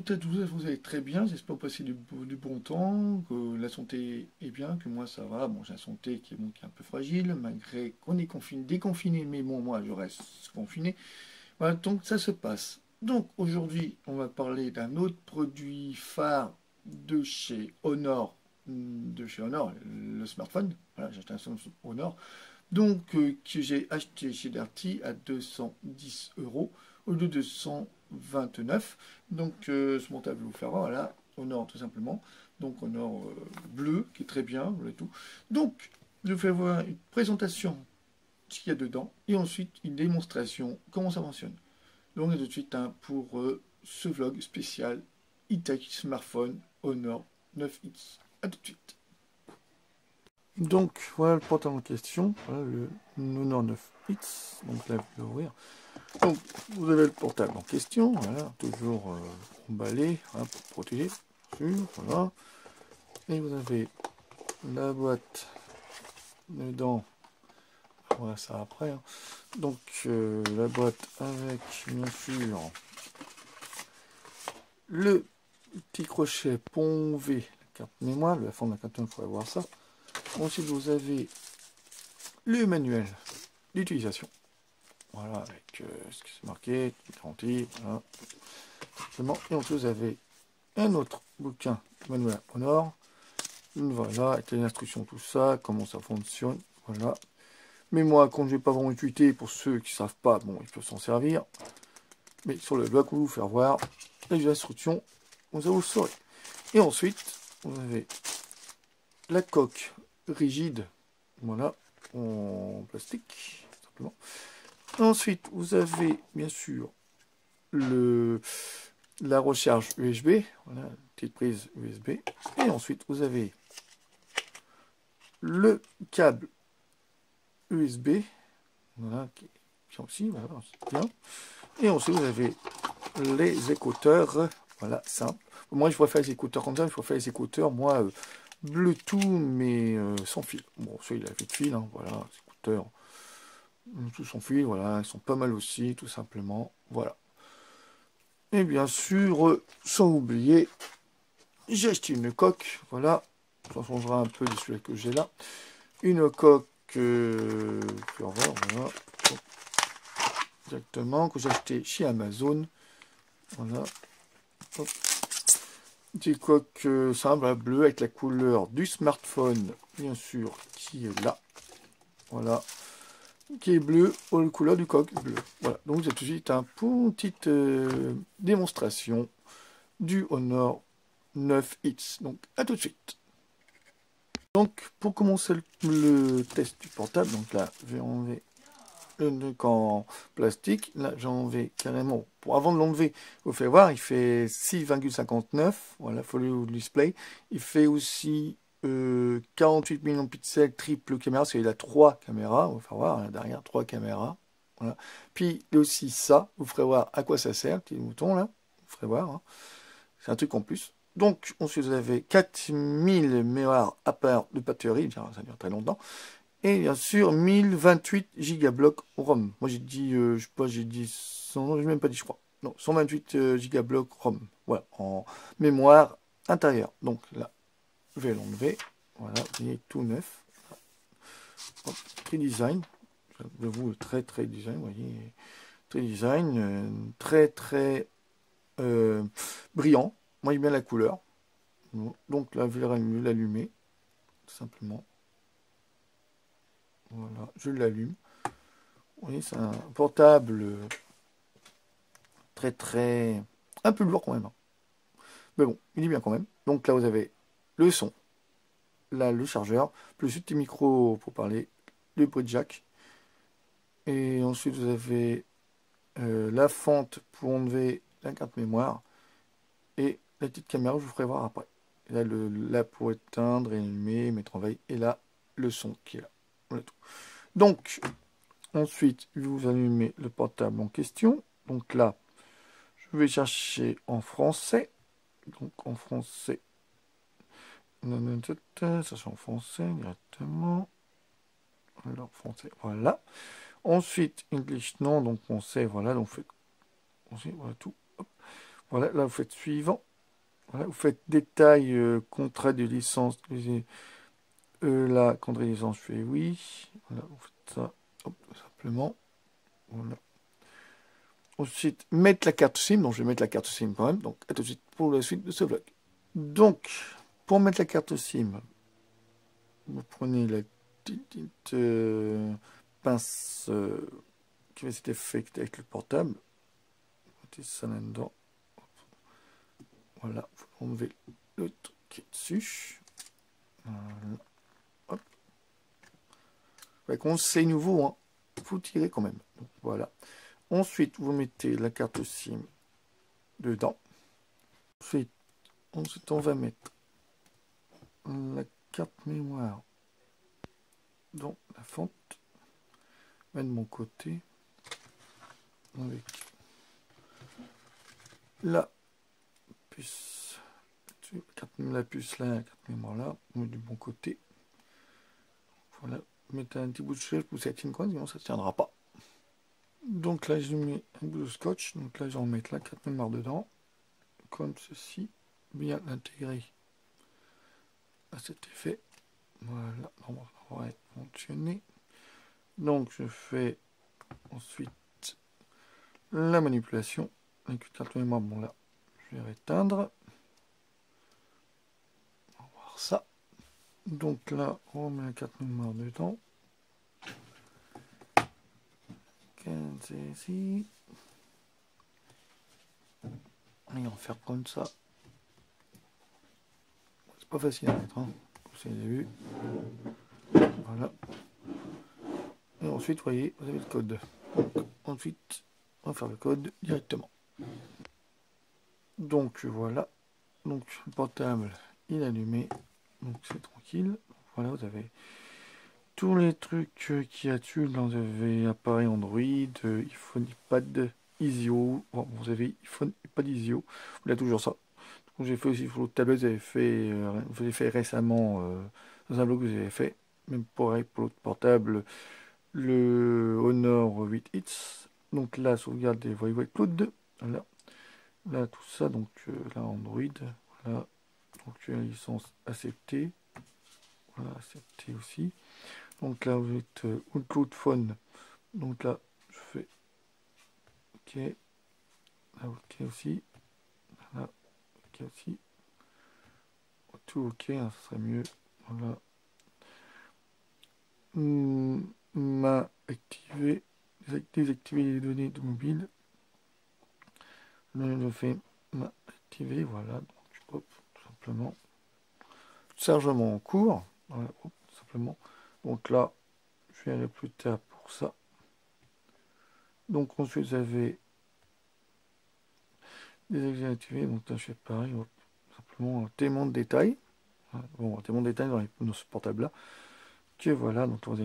peut-être vous allez très bien, j'espère que vous passez du bon temps, que la santé est bien, que moi ça va. Bon, j'ai la santé qui est, bon, qui est un peu fragile, malgré qu'on est confiné, déconfiné, mais bon, moi je reste confiné. Voilà, donc ça se passe. Donc aujourd'hui, on va parler d'un autre produit phare de chez Honor, le smartphone. Voilà, j'ai acheté un Samsung Honor. Donc, que j'ai acheté chez Darty à 210 euros au lieu de 129. Donc, ce montage, je vais vous faire voir, voilà, Honor tout simplement. Donc, Honor bleu, qui est très bien, voilà tout. Donc, je vais voir une présentation de ce qu'il y a dedans et ensuite une démonstration, comment ça fonctionne. Donc, tout de suite hein, pour ce vlog spécial e-tech smartphone Honor 9X. A tout de suite. Donc, voilà le portable en question, voilà le Honor 9X. Donc là, je vais l'ouvrir. Donc, vous avez le portable en question, voilà, toujours emballé hein, pour protéger, sûr, voilà. Et vous avez la boîte dedans, voilà ça après. Hein. Donc, la boîte avec, bien sûr, le petit crochet pont V, la carte mémoire, la forme de la carte mémoire, il faudrait voir ça. Ensuite, vous avez le manuel d'utilisation. Voilà, avec ce qui est marqué, garantie, voilà. Et ensuite, vous avez un autre bouquin, manuel Honor. Voilà, avec les instructions, tout ça, comment ça fonctionne. Voilà. Mais moi, quand je vais pas vraiment utiliser, pour ceux qui ne savent pas, bon, ils peuvent s'en servir. Mais sur le blog, vous faire voir les instructions, vous le saurez. Et ensuite, vous avez la coque rigide, voilà, en plastique, simplement. Ensuite, vous avez bien sûr la recharge USB, voilà, petite prise USB. Et ensuite, vous avez le câble USB, voilà, qui aussi, voilà, c'est bien. Et ensuite, vous avez les écouteurs, voilà, simple. Moi, je préfère les écouteurs comme ça, je préfère les écouteurs, moi, Bluetooth, mais sans fil. Bon, ça, il a fait de fil, hein, voilà, les écouteurs, tout sans fil, voilà, ils sont pas mal aussi, tout simplement, voilà. Et bien sûr, sans oublier, j'ai acheté une coque, voilà, ça changera un peu de celui que j'ai là. Une coque, voilà, exactement, que j'ai acheté chez Amazon, voilà. Hop. Petite coque simple, bleue, avec la couleur du smartphone, bien sûr, qui est là, voilà, qui est bleu, aux couleurs du coque bleu. Voilà, donc c'est tout de suite une petite démonstration du Honor 9X. Donc, à tout de suite. Donc, pour commencer le test du portable, donc là, je vais enlever le truc en plastique. Là, j'ai enlevé carrément. Avant de l'enlever, vous faites voir, il fait 6,59. Voilà, Folio Display. Il fait aussi 48 millions de pixels, triple caméra, parce qu'il a 3 caméras. Vous faire voir, là, derrière, 3 caméras. Voilà. Puis, il y a aussi ça. Vous ferez voir à quoi ça sert, petit bouton là. Vous ferez voir. Hein. C'est un truc en plus. Donc, ensuite, vous avez 4000 mAh de batterie, ça dure très longtemps. Et bien sûr, 1028 gigablocs ROM. Moi, j'ai dit, je sais pas, j'ai dit 100, non, j'ai même pas dit, je crois. Non, 128 gigablocs ROM. Voilà, en mémoire intérieure. Donc là, je vais l'enlever. Voilà, il est tout neuf. Hop, très design. J'avoue, très très design, vous voyez. Très design, très brillant. Moi, j'aime bien la couleur. Donc là, je vais l'allumer, tout simplement. Voilà, je l'allume. Vous voyez, c'est un portable très... un peu lourd quand même. Hein. Mais bon, il est bien quand même. Donc là, vous avez le son, là, le chargeur, plus le petit micro pour parler, le bridge jack. Et ensuite, vous avez la fente pour enlever la carte mémoire. Et la petite caméra, je vous ferai voir après. Et là, là, pour éteindre et allumer, mettre en veille. Et là, le son qui est là. Voilà tout. Donc, ensuite, vous allumez le portable en question. Donc là, je vais chercher en français. Donc en français. Ça c'est en français directement. Alors français, voilà. Ensuite, English non, donc français, voilà. Donc fait, voilà tout. Hop. Voilà, là, vous faites suivant. Voilà, vous faites détail, contrat de licence. Là, contrat de licence, je fais oui. Voilà, vous faites ça, hop, tout simplement. Voilà. Ensuite, mettre la carte SIM. Donc, je vais mettre la carte SIM quand même. Donc, à tout de suite pour la suite de ce vlog. Donc, pour mettre la carte SIM, vous prenez la petite pince qui fait cet effet avec le portable. Vous mettez ça là-dedans. Voilà, vous enlevez le truc qui est dessus. Voilà. Hop. C'est nouveau, hein. Faut tirer quand même. Donc, voilà. Ensuite, vous mettez la carte SIM dedans. Ensuite, on va mettre la carte mémoire dans la fente. Mettre de mon côté. Avec la puce. La puce là, la carte mémoire là. On met du bon côté. Voilà. Mettez un petit bout de scotch pour que ça tienne quoi, sinon ça ne tiendra pas. Donc là, je mets un bout de scotch. Donc là, je vais en mettre la carte mémoire dedans. Comme ceci. Bien l'intégrer à cet effet. Voilà, ça va fonctionner. Donc je fais ensuite la manipulation avec une carte mémoire. Bon là, je vais éteindre. On va voir ça. Donc là, on met la carte mémoire dedans. 15 ici. Et on va faire comme ça. C'est pas facile à mettre, hein. Vous avez vu. Voilà. Et ensuite, vous voyez, vous avez le code. Donc, ensuite, on va faire le code directement. Donc voilà. Donc le portable, il est allumé. Donc c'est tranquille. Voilà, vous avez tous les trucs qu'il y a dessus. Là, vous avez appareil Android, iPhone, iPad, Isio. Bon, vous avez iPhone, iPad, Isio. Vous avez toujours ça. J'ai fait aussi pour l'autre tablette, vous avez fait récemment dans un blog que vous avez fait. Même pareil pour l'autre portable, le Honor 8 Hits. Donc là, sauvegarde des voies Cloud. Voilà. Là, tout ça, donc là, Android. Voilà. Donc la licence acceptée. Voilà, acceptée aussi. Donc là, vous êtes Cloud Phone. Donc là, je fais OK. Là, OK aussi. Là, OK aussi. Tout OK, hein, ça serait mieux. Voilà. Main activée. Désactiver les données de mobile. Je fais main activée. Voilà. Donc, hop, tout simplement. Chargement en cours. Voilà, hop, tout simplement. Donc là, je vais aller plus tard pour ça. Donc ensuite, vous avez désactivé. Donc là, je fais pareil. Hop, simplement un témoin de détail. Bon, un témoin de détail dans ce portable-là. Que voilà, donc vous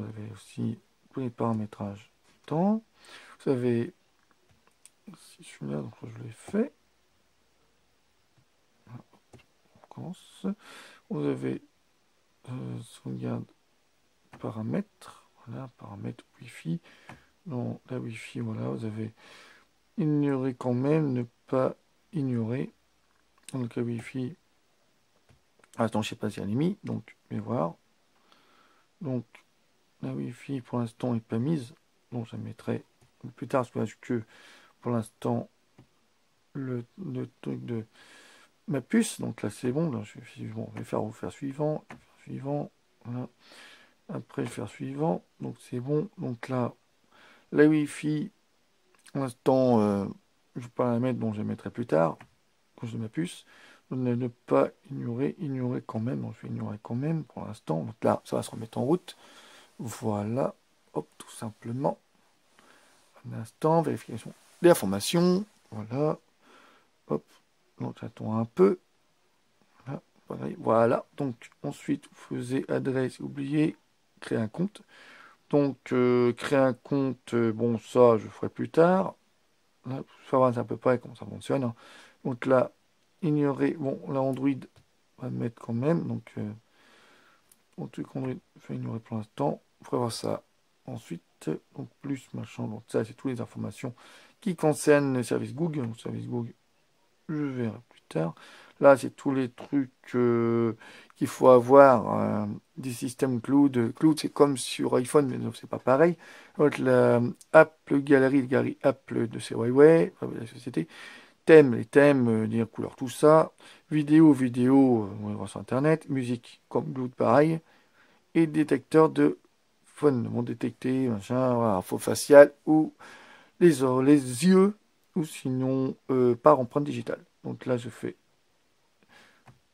avez aussi tous les paramétrages temps. Vous avez, si je suis là, donc je l'ai fait. Voilà, on recommence. Vous avez sauvegarde paramètres. Voilà, paramètres Wi-Fi. Dans la Wi-Fi, voilà, vous avez ignorer quand même, ne pas ignorer. Donc la Wi-Fi. Attends, je sais pas si elle est mise, donc je vais voir. Donc la Wi-Fi pour l'instant n'est pas mise. Donc je la mettrai plus tard parce que pour l'instant le truc de ma puce. Donc là c'est bon. Là, je vais faire suivant. Suivant. Voilà. Après je vais faire suivant. Donc c'est bon. Donc là la Wi-Fi pour l'instant je ne vais pas la mettre, donc je la mettrai plus tard à cause de ma puce. Ne pas ignorer quand même. Donc je vais ignorer quand même pour l'instant. Donc là ça va se remettre en route. Voilà, hop, tout simplement. Un instant, vérification des informations. Voilà, hop, donc j'attends un peu. Voilà, donc ensuite, vous faisiez adresse, oubliez, créer un compte. Donc, créer un compte, bon, ça, je ferai plus tard. Là, ça va à peu près comment ça fonctionne, hein. Donc là, ignorer, bon, là, Android, on va le mettre quand même. Donc, mon truc Android, je vais ignorer pour l'instant. On fera voir ça ensuite. Donc plus machin, donc ça c'est toutes les informations qui concernent le service Google. Le service Google, je verrai plus tard. Là, c'est tous les trucs qu'il faut avoir des systèmes cloud. Cloud, c'est comme sur iPhone, mais non, c'est pas pareil. Donc, la Apple Gallery, Apple de chez Huawei, la société. Thèmes, les thèmes, dire couleur, tout ça. Vidéo, on va sur Internet. Musique, comme Cloud, pareil. Et détecteur de phone, vont détecter, machin, voilà, faux facial ou les yeux, ou sinon par empreinte digitale. Donc là, je fais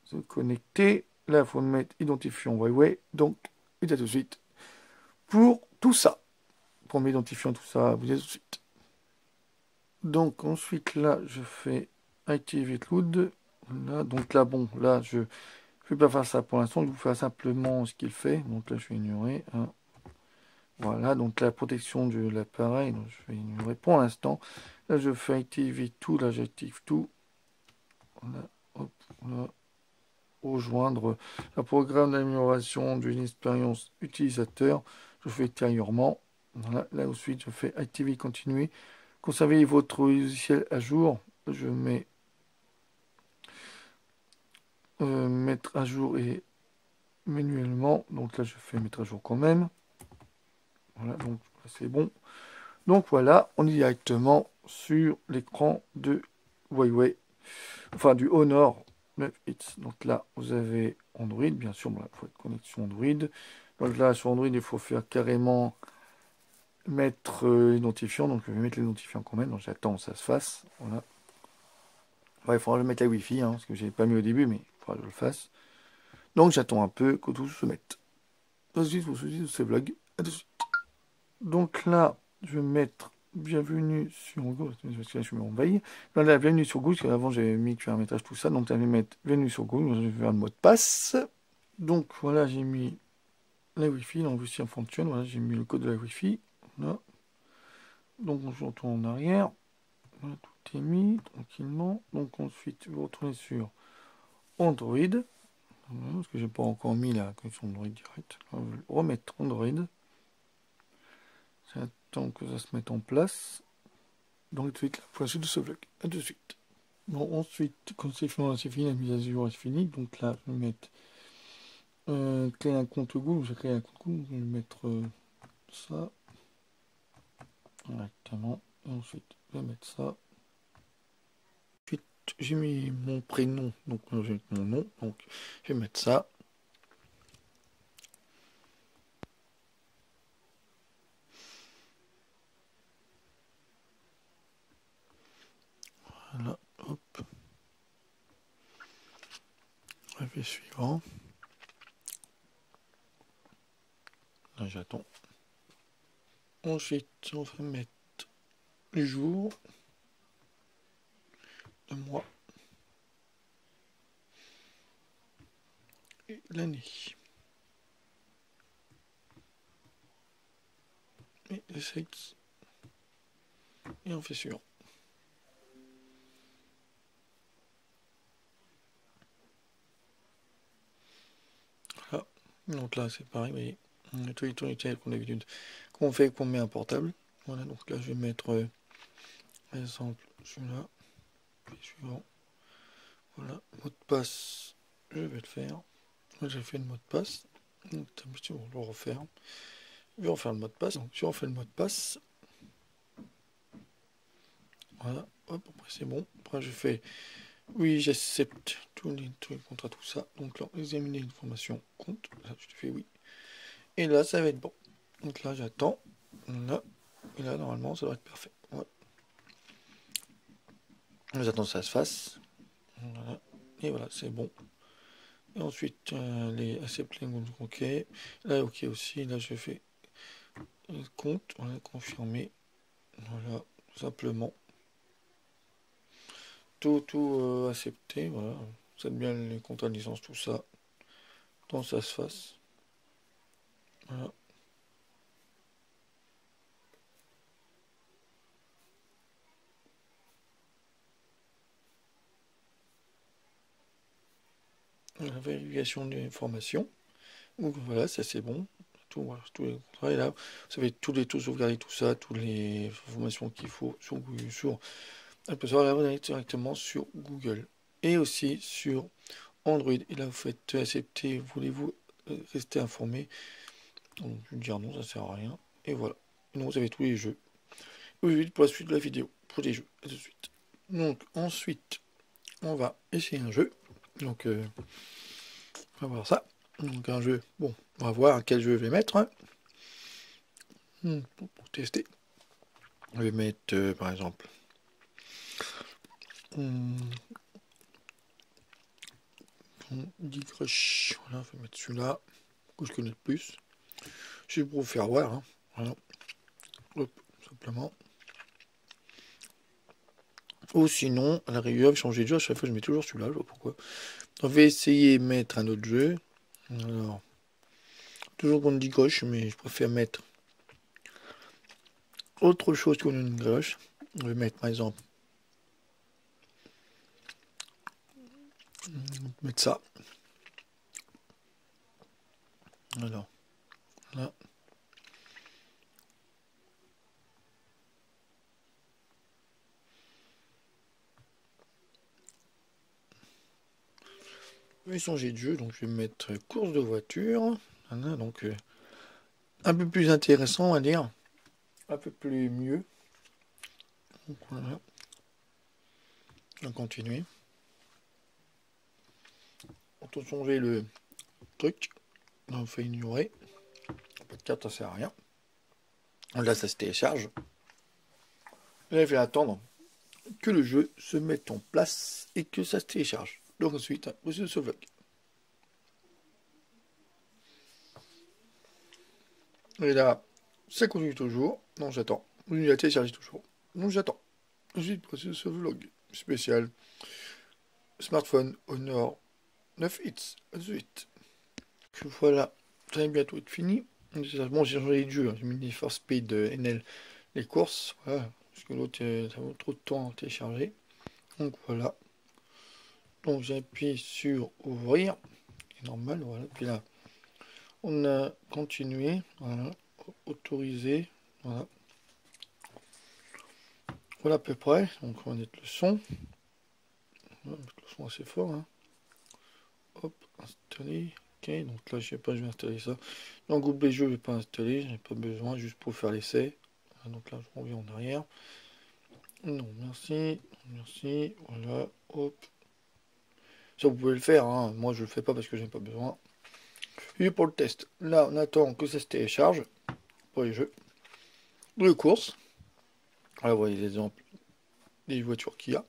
se connecter. Là, il faut mettre identifiant Huawei. Donc, et à tout de suite pour tout ça. Pour m'identifiant tout ça, vous êtes tout de suite. Donc ensuite, là, je fais Activate Cloud. Voilà, donc là, bon, là, je ne vais pas faire ça pour l'instant. Je vous fais simplement ce qu'il fait. Donc là, je vais ignorer. Hein. Voilà, donc la protection de l'appareil, donc je vais ignorer pour l'instant. Là, je fais Activate tout. Là, j'active tout. Voilà, hop, voilà. Rejoindre un programme d'amélioration d'une expérience utilisateur. Je fais ultérieurement. Voilà, là ensuite, je fais Activer, continuer. Conservez votre logiciel à jour. Je mets mettre à jour et manuellement. Donc là, je fais mettre à jour quand même. Voilà, donc c'est bon. Donc voilà, on est directement sur l'écran de Huawei, enfin du Honor 9X. Donc là, vous avez Android, bien sûr, il faut être connexion Android. Donc là, sur Android, il faut faire carrément mettre l'identifiant. Donc je vais mettre l'identifiant quand même. Donc j'attends que ça se fasse. Voilà. Ouais, il faudra le mettre la Wi-Fi, hein, parce que je n'ai pas mis au début, mais il faudra que je le fasse. Donc j'attends un peu que tout se mette. Ensuite, vous souhaitez de ce vlog. À de suite. Donc là, je vais mettre bienvenue sur Google. Parce que là, je suis en veille. Là, bienvenue sur Google, parce qu'avant j'avais mis que un métrage tout ça. Donc je vais mettre bienvenue sur Google. Je vais faire le mot de passe. Donc voilà, j'ai mis la Wi-Fi. Donc aussi en fonctionne. Voilà, j'ai mis le code de la Wi-Fi. Voilà. Donc on se retourne en arrière. Voilà, tout est mis tranquillement. Donc ensuite, vous retournez sur Android. Voilà, parce que j'ai pas encore mis la connexion Android direct. On va remettre Android. J'attends que ça se mette en place. Donc tout de suite, la suite de ce vlog. A tout de suite. Bon, ensuite, quand c'est fini, la mise à jour est finie. Donc là, je vais mettre créer un compte Google. J'ai créé un compte Google. Je vais mettre ça. Directement. Et ensuite, je vais mettre ça. Ensuite, j'ai mis mon prénom. Donc, je vais mettre mon nom. Donc, je vais mettre ça. Voilà. Hop. Je fais suivant. Là, j'attends. Ensuite, on va mettre les jours, le mois et l'année. Et le sexe. Et on fait suivant. Voilà. Donc là, c'est pareil, vous voyez. On a tous les tourniquets qu'on a l'habitude qu'on fait qu'on met un portable. Voilà, donc là, je vais mettre, par exemple, celui-là. Suivant. Voilà, mot de passe, je vais le faire. Moi, j'ai fait le mot de passe. Donc, on va le refaire. Je vais refaire le mot de passe. Donc, je refais le mot de passe. Voilà, hop, après c'est bon. Après, je fais oui, j'accepte tous les contrats, tout ça. Donc là, examiner l'information compte. Là, je fais oui. Et là, ça va être bon. Donc là, j'attends. Là, et là, normalement, ça doit être parfait. Ouais. J'attends que ça se fasse. Voilà. Et voilà, c'est bon. Et ensuite, les accept les OK. Là, OK aussi. Là, je fais compte. Voilà, confirmer. Voilà, tout simplement. Tout accepté. Voilà. Vous êtes bien les contrats de licence, tout ça. Tant ça se fasse. Voilà. La vérification des informations. Donc voilà, ça c'est bon. Tout, voilà, tous les contrats. Et là, vous savez, tous les taux sauvegardés, tout ça, toutes les informations qu'il faut sur elle peut savoir la directement sur Google et aussi sur Android. Et là, vous faites accepter, voulez-vous rester informé? Donc, je vais dire non, ça sert à rien. Et voilà. Donc, vous avez tous les jeux. Oui, pour la suite de la vidéo, pour les jeux. À tout de suite. Donc, ensuite, on va essayer un jeu. Donc, on va voir ça. Donc, un jeu. Bon, on va voir quel jeu je vais mettre. Hein. Pour tester. Je vais mettre, par exemple, Crush. Voilà, je vais mettre celui-là, que je connais le plus. Juste pour vous faire voir. Hein. Voilà. Hop, simplement. Ou sinon, à la rigueur, changer de jeu. À chaque fois, je mets toujours celui-là. Je vois pourquoi. On va essayer de mettre un autre jeu. Alors, toujours Candy Crush, mais je préfère mettre autre chose que une Crush. On va mettre par exemple. Mettre ça. Alors, là. Je vais changer de jeu, donc je vais mettre course de voiture. Voilà, donc un peu plus intéressant à dire. Un peu plus mieux. Donc voilà. On va continuer. On peut changer le truc. On fait ignorer. Pas de carte, ça sert à rien. Là, ça se télécharge. Là, il faut attendre que le jeu se mette en place et que ça se télécharge. Donc ensuite, vous êtes sur le vlog. Et là, ça continue toujours. Non, j'attends. Il a téléchargé toujours. Non, j'attends. Ensuite, passer sur le vlog spécial. Smartphone Honor 9 hits. Ensuite. Voilà, ça va bientôt être fini. Bon, j'ai changé de jeu. Hein. J'ai mis les Need Speed NL, les courses. Voilà, parce que l'autre, ça vaut trop de temps à télécharger. Donc voilà. Donc j'appuie sur ouvrir. C'est normal, voilà. Puis là, on a continué. Voilà. Autorisé. Voilà. Voilà à peu près. Donc on va mettre le son. Voilà, le son assez fort. Hein. Hop, installer. Ok, donc là je sais pas, je vais installer ça. Dans Google Jeux, je vais pas installer, j'ai pas besoin, juste pour faire l'essai. Donc là je reviens en arrière. Non, merci, merci, voilà, hop. Ça vous pouvez le faire, hein. Moi je le fais pas parce que j'ai pas besoin. Et pour le test, là on attend que ça se télécharge pour les jeux de course. Voilà, vous voyez les exemples des voitures qu'il y a.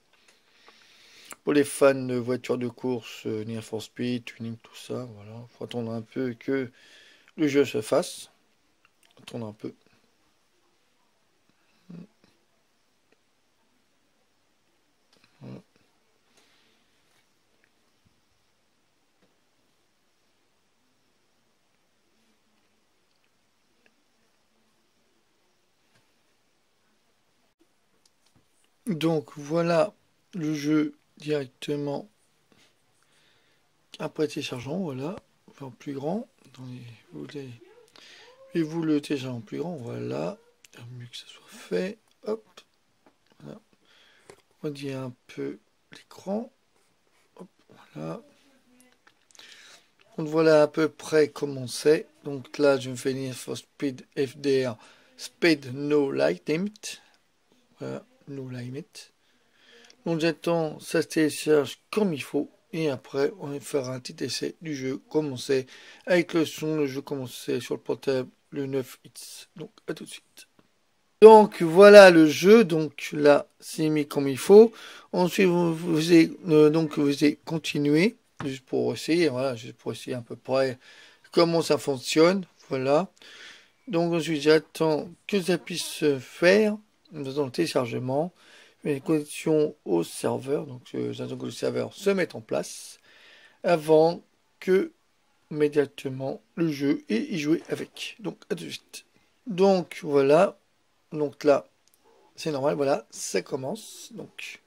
Pour les fans de voitures de course, Need for Speed, tuning, tout ça, voilà. Faut attendre un peu que le jeu se fasse. Attendre un peu. Voilà. Donc voilà le jeu directement après téléchargement, voilà, en plus grand. Et vous le téléchargez en plus grand, voilà. Mieux que ça soit fait. Hop. Voilà. On dit un peu l'écran. Hop, voilà. Donc voilà à peu près comment c'est. Donc là, je vais finir for Speed FDR Speed No Limit. Voilà, No Limit. Donc j'attends, ça se télécharge comme il faut. Et après, on va faire un petit essai du jeu, commencer avec le son, le jeu commencer sur le portable, le 9 hits. Donc à tout de suite. Donc voilà le jeu, donc là c'est mis comme il faut. Ensuite vous avez continué, juste pour essayer, voilà, juste pour essayer à peu près comment ça fonctionne. Voilà. Donc ensuite j'attends que ça puisse se faire dans le téléchargement. Une connexion au serveur, donc j'attends que le serveur se mette en place avant que immédiatement le jeu et y jouer avec. Donc à tout de suite. Donc voilà, donc là c'est normal, voilà, ça commence. Donc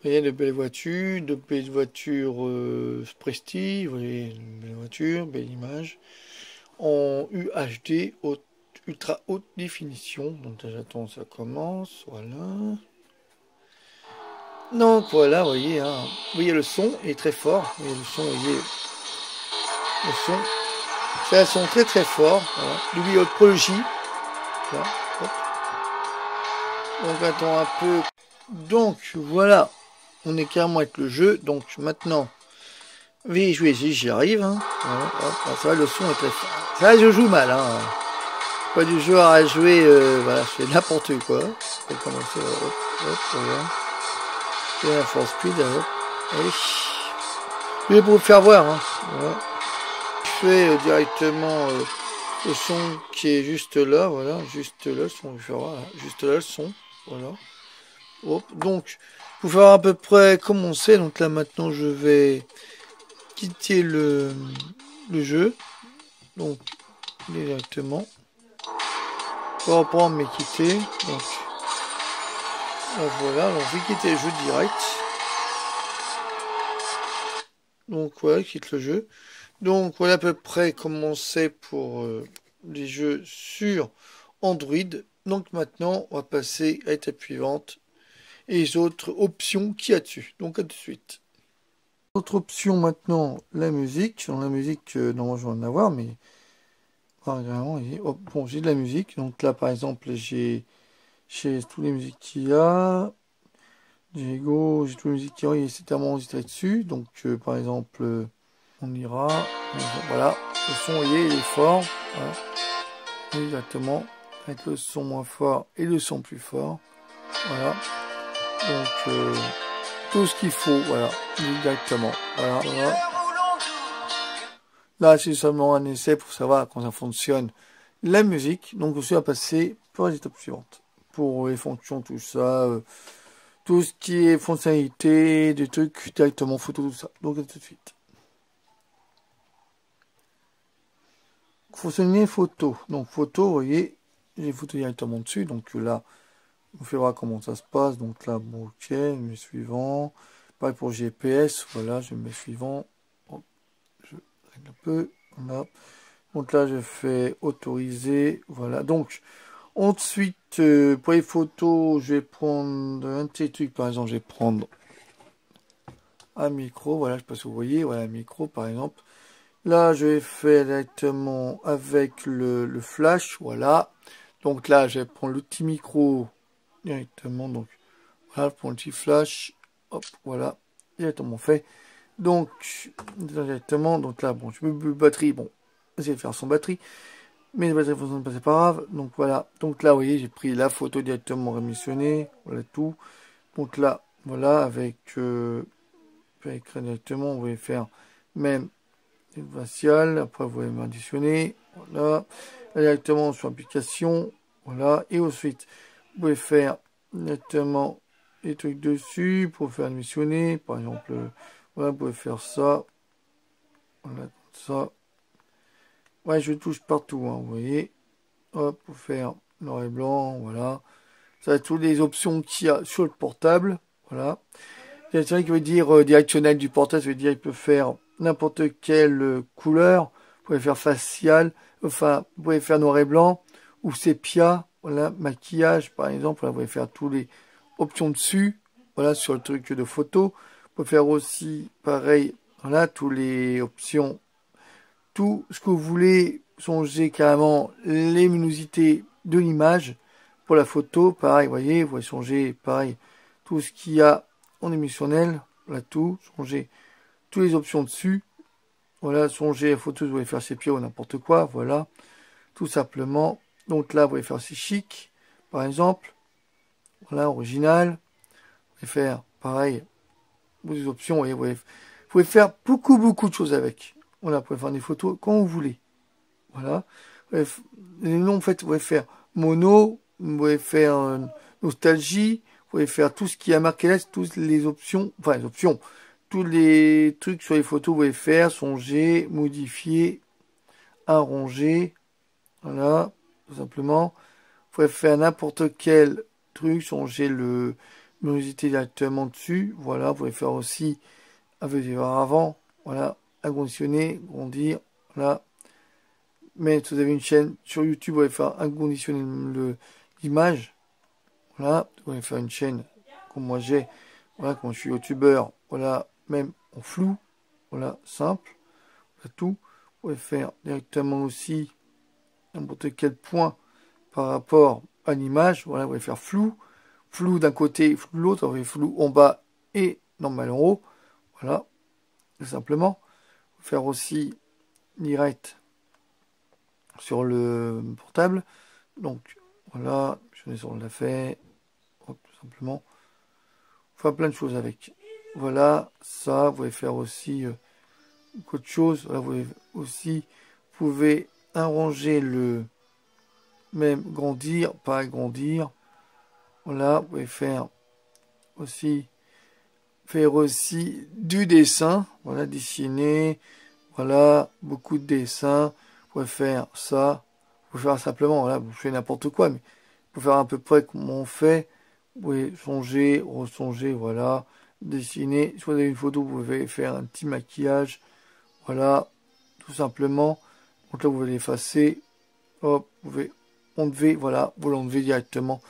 vous voyez de belles voitures Prestige, vous voyez une belle voiture, belle image en UHD ultra haute définition. Donc j'attends ça commence, voilà. Donc voilà, vous voyez, hein, vous voyez le son est très fort. Vous voyez le son, vous voyez le son. C'est un son très très fort. Voilà. N'oubliez votre Pro J. Voilà. Hop. Donc attends un peu. Donc voilà, on est carrément avec le jeu. Donc maintenant, je vais y jouer, j'y arrive. Hein. Voilà, hop, ça va, le son est très fort. Ça, je joue mal. Hein. Pas du genre à jouer, voilà, je fais n'importe quoi. Je vais commencer, hop, hop, voilà. Et la force speed, hop. Allez. Je vais vous faire voir. Hein. Voilà. Je fais directement le son qui est juste là, voilà, juste là, le son, voilà, juste là le son, voilà. Hop, donc, pour faire à peu près commencer, donc là maintenant je vais quitter le jeu, donc directement, pour reprendre mais quitter, donc voilà, donc je vais quitter le jeu direct, donc voilà, quitte le jeu, donc voilà à peu près commencer pour les jeux sur Android. Donc maintenant on va passer à l'étape suivante et les autres options qu'il y a dessus. Donc à tout de suite. Autre option maintenant, la musique. Dans la musique, normalement je vais en avoir, mais vraiment, bon, j'ai de la musique. Donc là par exemple, j'ai toutes les musiques qu'il y a. J'ai toutes les musiques qu'il y a, et c'est tellement enregistré dessus. Donc par exemple, on ira. Voilà, le son, vous voyez, il est fort. Voilà. Exactement. Avec le son moins fort et le son plus fort. Voilà. Donc tout ce qu'il faut, voilà, exactement. Voilà, voilà. Là, c'est seulement un essai pour savoir comment ça fonctionne la musique. Donc, je suis à passer pour les étapes suivantes. Pour les fonctions, tout ça, tout ce qui est fonctionnalité, des trucs directement photo, tout ça. Donc, à tout de suite. Fonctionner photo. Donc, photo, vous voyez, j'ai photo directement dessus. Donc là, on verra comment ça se passe. Donc là, bon, ok, je mets suivant. Pareil pour GPS, voilà, je mets suivant. Hop, je règle un peu. Voilà. Donc là, je fais autoriser. Voilà. Donc, ensuite, pour les photos, je vais prendre un petit truc. Par exemple, je vais prendre un micro. Voilà, je sais pas si vous voyez. Voilà, un micro, par exemple. Là, je vais faire directement avec le flash. Voilà. Donc là, je vais prendre le petit micro directement. Donc, voilà, pour le petit flash. Hop, voilà. Directement fait. Donc, directement. Donc là, bon, je peux plus batterie. Bon, essayer de faire sans batterie. Mais les batteries fonctionnent pas, c'est pas grave. Donc voilà. Donc là, vous voyez, j'ai pris la photo directement rémissionnée. Voilà tout. Donc là, voilà, avec écrire directement, vous pouvez faire même une faciale. Après, vous pouvez m'additionner. Voilà. Là, directement sur application. Voilà. Et ensuite, vous pouvez faire directement des trucs dessus pour faire admissionner. Par exemple, voilà, vous pouvez faire ça. Voilà, comme ça. Ouais, je touche partout, hein, vous voyez. Hop, pour faire noir et blanc, voilà. Ça va toutes les options qu'il y a sur le portable, voilà. Directionnel qui veut dire directionnel du portable, ça veut dire il peut faire n'importe quelle couleur. Vous pouvez faire facial, enfin, vous pouvez faire noir et blanc, ou sépia, voilà, maquillage, par exemple, voilà, vous pouvez faire toutes les options dessus, voilà, sur le truc de photo. Vous pouvez faire aussi, pareil, voilà, toutes les options, tout ce que vous voulez, changer carrément les luminosités de l'image. Pour la photo, pareil, vous voyez, vous pouvez changer, pareil, tout ce qu'il y a en émissionnel, voilà tout, changer toutes les options dessus. Voilà, changer la photo, vous pouvez faire sépia ou n'importe quoi, voilà, tout simplement. Donc là, vous pouvez faire aussi chic, par exemple, voilà, original. Vous pouvez faire, pareil, vos options, vous pouvez faire beaucoup de choses avec. Voilà, vous pouvez faire des photos quand vous voulez. Voilà. Les noms, en fait, vous pouvez faire mono, vous pouvez faire nostalgie, vous pouvez faire tout ce qui a marqué là, toutes les options, enfin les options, tous les trucs sur les photos, vous pouvez faire, songer, modifier, arranger, voilà, tout simplement. Vous pouvez faire n'importe quel truc, changer le luminosité directement dessus, voilà, vous pouvez faire aussi, avec avant, voilà, aconditionner, grandir, voilà. Mais si vous avez une chaîne sur YouTube, vous pouvez faire conditionner l'image. Voilà, vous pouvez faire une chaîne comme moi j'ai. Voilà, quand je suis youtubeur, voilà, même en flou, voilà, simple, voilà tout. Vous pouvez faire directement aussi n'importe quel point par rapport à l'image. Voilà, vous pouvez faire flou, flou d'un côté, flou de l'autre, vous pouvez flou en bas et normal en haut. Voilà, tout simplement. Faire aussi direct sur le portable. Donc, voilà, je vais sur l'a fait. Hop, tout simplement. Faire plein de choses avec. Voilà, ça, vous pouvez faire aussi autre chose. Voilà, vous pouvez arranger le même grandir, pas agrandir. Voilà, vous pouvez faire aussi du dessin. Voilà, dessiner. Voilà, beaucoup de dessins. Vous pouvez faire ça. Vous pouvez faire simplement, voilà, vous faites n'importe quoi, mais vous pouvez faire à peu près comme on fait. Vous pouvez changer, rechanger, voilà. Dessiner. Si vous avez une photo, vous pouvez faire un petit maquillage. Voilà, tout simplement. Donc là, vous pouvez l'effacer. Hop, vous pouvez enlever, voilà, vous l'enlevez directement.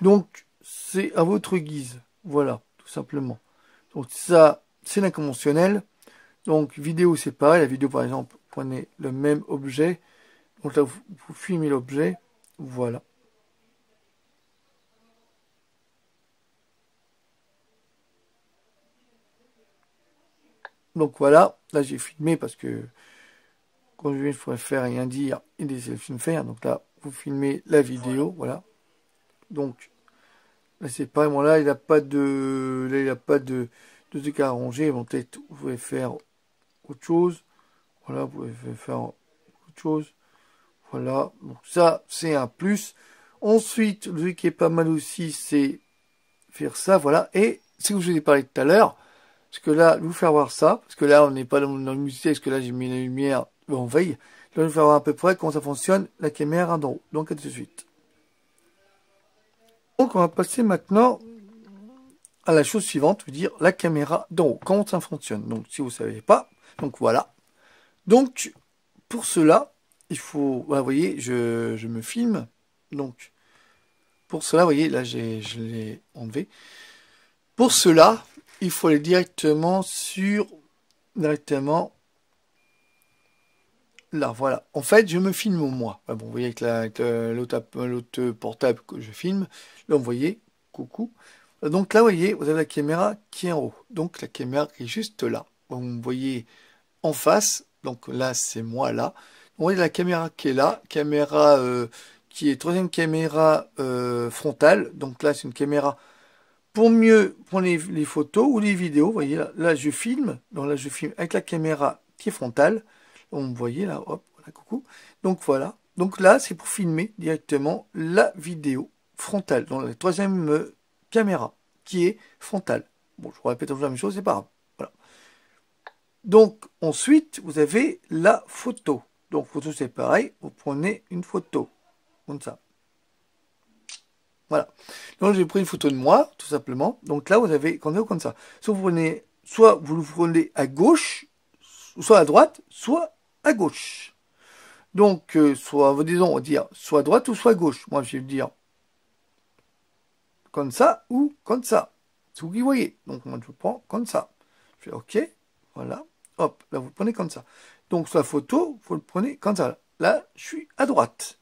Donc, c'est à votre guise. Voilà, tout simplement. Donc ça, c'est l'inconventionnel. Donc, vidéo, c'est pareil. La vidéo, par exemple, prenez le même objet. Donc là, vous filmez l'objet. Voilà. Donc voilà, là j'ai filmé parce que quand je pourrais faire rien dire et laisser le film faire. Donc là, vous filmez la vidéo, voilà. Donc là c'est pas bon, là il n'a pas de, là il a pas de truc à arranger. Bon, peut-être vous pouvez faire autre chose. Voilà, vous pouvez faire autre chose. Voilà, donc ça c'est un plus. Ensuite, le truc qui est pas mal aussi, c'est faire ça, voilà. Et ce que je vous ai parlé tout à l'heure, parce que là, vous faire voir ça, parce que là, on n'est pas dans le musée, parce que là, j'ai mis la lumière en veille. Là, je vais vous faire voir à peu près comment ça fonctionne, la caméra d'en haut. Donc, à tout de suite. Donc, on va passer maintenant à la chose suivante, vous dire la caméra d'en haut. Comment ça fonctionne. Donc, si vous ne savez pas, donc voilà. Donc, pour cela, il faut, voilà, vous voyez, je me filme. Donc, pour cela, vous voyez, là, je l'ai enlevé. Pour cela, il faut aller directement là, voilà. En fait, je me filme moi. Bon, vous voyez avec l'autre portable que je filme. Là, vous voyez, coucou. Donc là, vous voyez, vous avez la caméra qui est en haut. Donc la caméra qui est juste là. Vous me voyez en face. Donc là, c'est moi là. Vous voyez la caméra qui est là. Caméra qui est troisième caméra frontale. Donc là, c'est une caméra pour mieux prendre les photos ou les vidéos. Vous voyez là, je filme. Donc là, je filme avec la caméra qui est frontale. Donc, vous voyez là, hop, voilà, coucou. Donc voilà. Donc là, c'est pour filmer directement la vidéo frontale. Dans la troisième caméra qui est frontale. Bon, je vous répète toujours la même chose, c'est pas grave. Voilà. Donc ensuite, vous avez la photo. Donc photo, c'est pareil. Vous prenez une photo comme ça. Voilà. Donc j'ai pris une photo de moi, tout simplement. Donc là, vous avez comme ça. Soit vous le prenez à gauche, soit à droite, soit à gauche. Donc, disons, on va dire soit à droite ou soit à gauche. Moi, je vais dire comme ça ou comme ça. C'est vous qui voyez. Donc, moi, je prends comme ça. Je fais OK. Voilà. Hop, là, vous prenez comme ça. Donc, sur la photo, vous le prenez comme ça. Là, je suis à droite.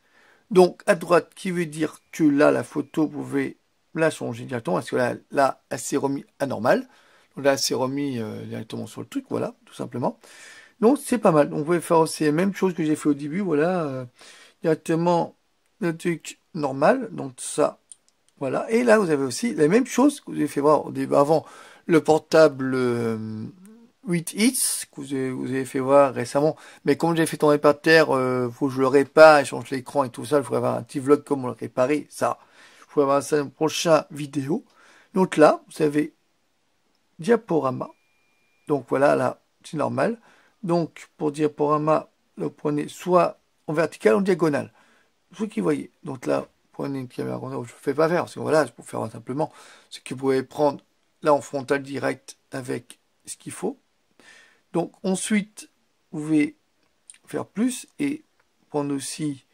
Donc, à droite, qui veut dire que là, la photo, vous pouvez la changer directement. Parce que là elle s'est remise à normal. Donc là, elle s'est remise directement sur le truc. Voilà, tout simplement. Donc, c'est pas mal. Donc, vous pouvez faire aussi la même chose que j'ai fait au début. Voilà, directement le truc normal. Donc, ça, voilà. Et là, vous avez aussi la même chose que vous avez fait voir au début, avant le portable 8 hits que vous avez fait voir récemment. Mais comme j'ai fait tomber par terre, faut que je le répare, et change l'écran et tout ça. Il faudrait avoir un petit vlog comment le réparer. Ça, il faudrait avoir ça dans une prochaine vidéo. Donc là, vous avez diaporama. Donc voilà, là, c'est normal. Donc, pour diaporama, vous prenez soit en vertical ou en diagonale. Vous qui voyez. Donc là, prenez une caméra comme ça. Je ne fais pas faire, parce que voilà, c'est pour faire simplement ce que vous pouvez prendre là en frontal direct avec ce qu'il faut. Donc ensuite, vous pouvez faire plus et prendre aussi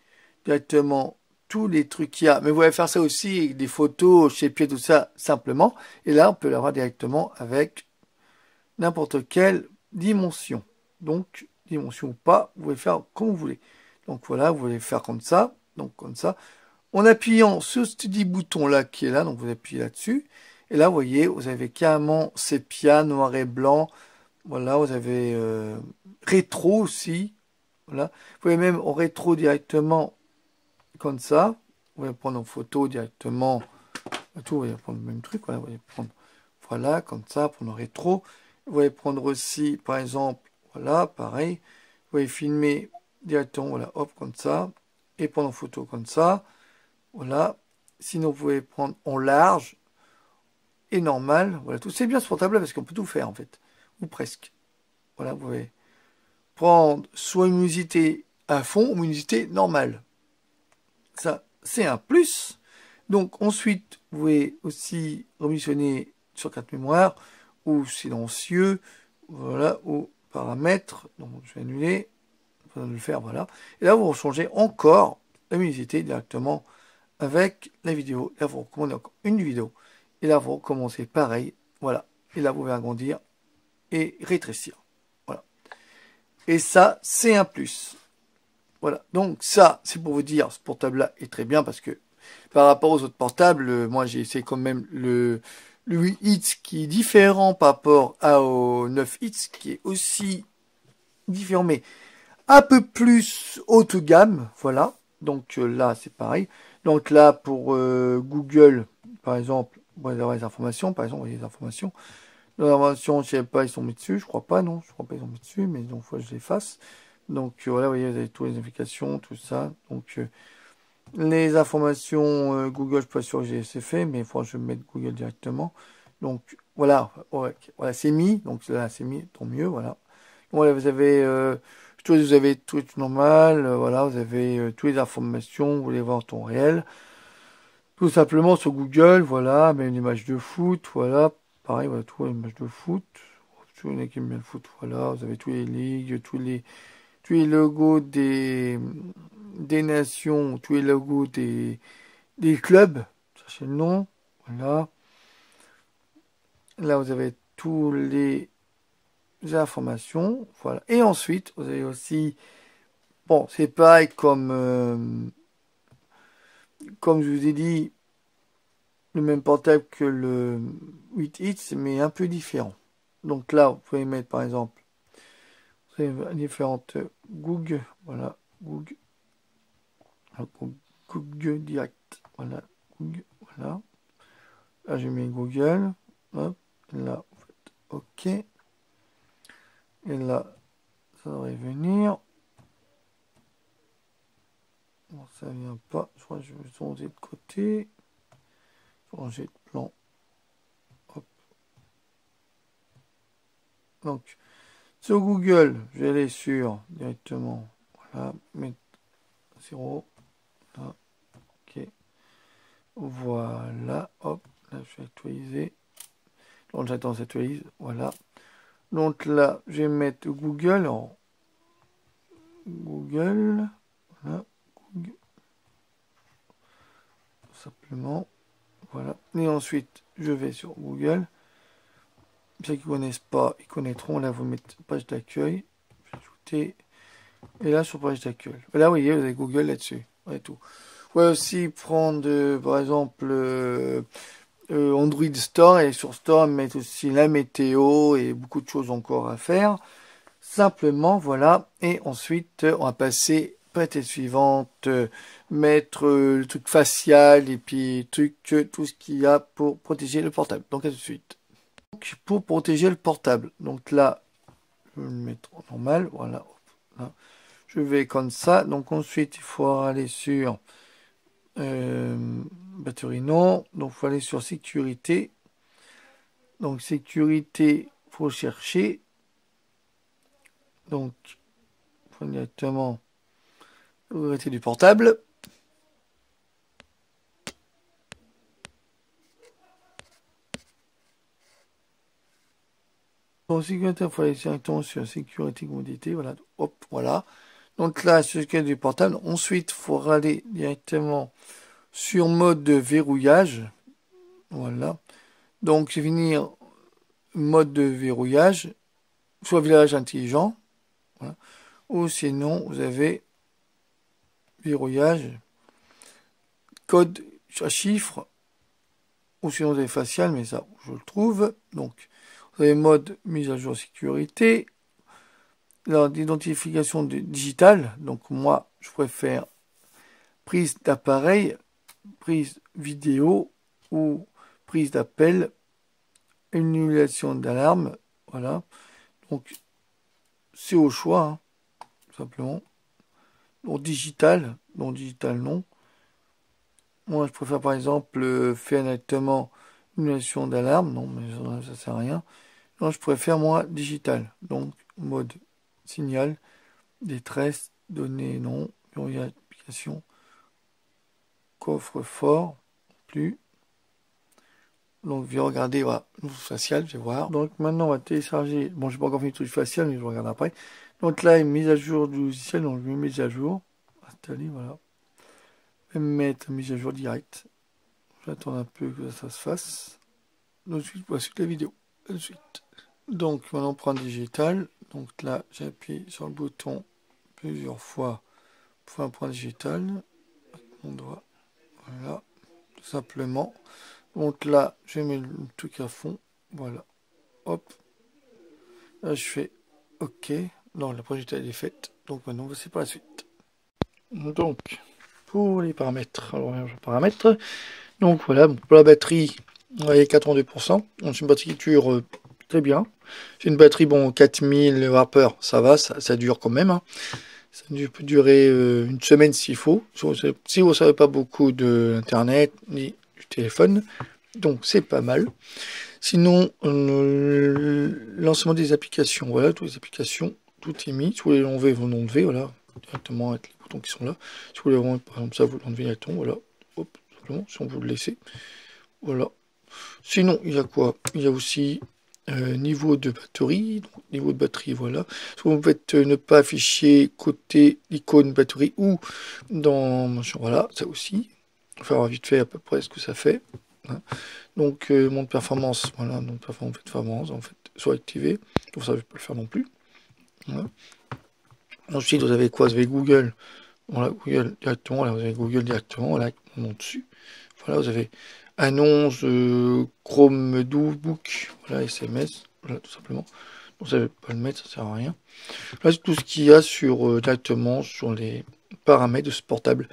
directement tous les trucs qu'il y a. Mais vous pouvez faire ça aussi avec des photos, chez pied, tout ça, simplement. Et là, on peut l'avoir directement avec n'importe quelle dimension. Donc, dimension ou pas, vous pouvez faire comme vous voulez. Donc voilà, vous voulez faire comme ça, donc comme ça. En appuyant sur ce petit bouton là qui est là, donc vous appuyez là-dessus. Et là, vous voyez, vous avez carrément sépia, noir et blanc. Voilà, vous avez rétro aussi. Voilà. Vous pouvez même en rétro directement comme ça. Vous pouvez prendre en photo directement. Tout, vous pouvez prendre le même truc. Voilà, vous pouvez prendre voilà, comme ça, prendre en rétro. Vous pouvez prendre aussi, par exemple, voilà, pareil. Vous pouvez filmer directement, voilà, hop, comme ça. Et prendre en photo comme ça. Voilà. Sinon, vous pouvez prendre en large et normal. Voilà, tout. C'est bien ce portable parce qu'on peut tout faire, en fait. Ou presque. Voilà, vous pouvez prendre soit une luminosité à fond ou une luminosité normale. Ça, c'est un plus. Donc, ensuite, vous pouvez aussi remissionner sur carte mémoire ou silencieux. Voilà, ou paramètres. Donc, je vais annuler. On va le faire, voilà. Et là, vous changez encore la luminosité directement avec la vidéo. Là, vous recommandez encore une vidéo. Et là, vous recommencez pareil. Voilà. Et là, vous pouvez agrandir et rétrécir. Voilà. Et ça, c'est un plus. Voilà. Donc, ça, c'est pour vous dire, ce portable-là est très bien parce que par rapport aux autres portables, moi, j'ai essayé quand même le 8 hits qui est différent par rapport au 9 hits qui est aussi différent, mais un peu plus haute gamme. Voilà. Donc, là, c'est pareil. Donc là, pour Google, par exemple, vous allez avoir les informations. Par exemple, vous voyez les informations. Les informations, je sais pas, ils sont mis dessus. Je crois pas, non. Je crois pas, ils sont mis dessus. Mais donc, faut que je les fasse. Donc voilà, vous voyez, vous avez toutes les applications, tout ça. Donc les informations Google, je suis pas sûr que j'ai assez fait, mais il faudra que je mette Google directement. Donc voilà, ouais, voilà, c'est mis. Donc là, c'est mis, tant mieux, voilà. Voilà, vous avez tout normal, voilà, vous avez toutes les informations, vous voulez voir en temps réel. Tout simplement sur Google, voilà, mais une image de foot, voilà, pareil, voilà, tout une image de foot. Tous les qui aiment bien le foot, voilà, vous avez tous les ligues, tous les logos des nations, tous les logos des clubs, cherchez le nom, voilà. Là, vous avez tous les informations, voilà. Et ensuite, vous avez aussi, bon, c'est pareil comme je vous ai dit, le même portable que le 8 hits, mais un peu différent. Donc là, vous pouvez mettre par exemple, vous avez différentes Google, voilà, Google, Google direct, voilà, Google, voilà. Là, je mets Google, hop, là, vous faites OK. Et là, ça devrait venir. Bon, ça vient pas. Je crois que je vais changer de côté. Changer de plan. Hop. Donc, sur Google, je vais aller sur directement. Voilà, mettre 0. Là, OK. Voilà, hop. Là, je vais actualiser. Donc, j'attends s'actualise. Voilà. Donc là, je vais mettre Google en Google. Voilà. Google. Simplement. Voilà. Et ensuite, je vais sur Google. Ceux qui ne connaissent pas, ils connaîtront. Là, vous mettez page d'accueil. Je vais ajouter. Et là, sur page d'accueil. Là, vous voyez, vous avez Google là-dessus. Voilà tout. Vous pouvez aussi prendre, par exemple, Android Store. Et sur Store, mettre aussi la météo et beaucoup de choses encore à faire. Simplement, voilà. Et ensuite, on va passer à l'étape suivante. Mettre le truc facial et puis tout ce qu'il y a pour protéger le portable. Donc, à tout de suite. Donc, pour protéger le portable. Donc là, je vais le mettre en normal. Voilà. Là. Je vais comme ça. Donc ensuite, il faut aller sur batterie non. Donc il faut aller sur sécurité. Donc sécurité, il faut chercher. Donc, il faut directement sécurité du portable. Pour sécurité, il faut aller directement sur sécurité commodité. Voilà. Hop, voilà. Donc là, c'est ce qu'il y a du portable. Ensuite, il faut aller directement sur mode de verrouillage. Voilà. Donc, je vais venir mode de verrouillage, soit verrouillage intelligent. Voilà. Ou sinon, vous avez verrouillage, code à chiffre, ou sinon vous avez facial, mais ça, je le trouve. Donc, vous avez mode mise à jour sécurité, l'identification digitale. Donc, moi, je préfère prise d'appareil, prise vidéo ou prise d'appel, annulation d'alarme. Voilà. Donc, c'est au choix, hein, tout simplement. Donc, digital non. Moi, je préfère par exemple faire directement une annulation d'alarme. Non, mais ça sert à rien. Non, je préfère moi digital. Donc, mode signal, détresse, données non, application, coffre-fort, plus. Donc, je vais regarder, voilà, facial, je vais voir. Donc, maintenant, on va télécharger. Bon, je n'ai pas encore fini le truc facial, mais je regarde après. Donc là, une mise à jour du logiciel, donc je mets mise à jour. Installer, voilà. Je vais mettre mise à jour direct. J'attends un peu que ça se fasse. Ensuite, voici la vidéo. De suite. Donc, maintenant, on prend digital. Donc là, j'appuie sur le bouton plusieurs fois pour un point digital. Avec mon doigt. Voilà. Tout simplement. Donc là, je mets le truc à fond. Voilà. Hop. Là, je fais OK. Non, la projet est faite. Donc maintenant, voici pour la suite. Donc, pour les paramètres. Alors, les paramètres. Donc voilà, pour la batterie, vous voyez 82%. Donc c'est une batterie qui dure très bien. C'est une batterie, bon, 4000 mAh, ça va, ça dure quand même. Hein. Ça peut durer une semaine s'il faut. Si vous ne savez pas beaucoup de l'internet ni du téléphone. Donc c'est pas mal. Sinon, l'ensemble des applications, voilà, toutes les applications, tout est mis. Si vous voulez l'enlever, vous l'enlevez, voilà, directement avec les boutons qui sont là. Si vous voulez vraiment, par exemple, ça, vous l'enlevez directement, voilà. Hop, simplement, si on veut le laisser. Voilà. Sinon, il y a quoi? Il y a aussi niveau de batterie. Donc, niveau de batterie, voilà. Si vous faites ne pas afficher côté icône batterie ou dans voilà, ça aussi. On va faire vite fait à peu près ce que ça fait. Hein. Donc, mon performance, voilà, donc performance, en fait, soit activé. Donc, ça, je peux le faire non plus. Voilà. Ensuite, vous avez quoi? Vous avez Google. Voilà, Google directement. Là, vous avez Google directement. Là, mon nom dessus. Voilà, vous avez annonce Chrome Book, voilà, SMS, voilà, tout simplement. Donc ça ne veut pas le mettre, ça sert à rien. Là, c'est tout ce qu'il y a sur directement sur les paramètres de ce portable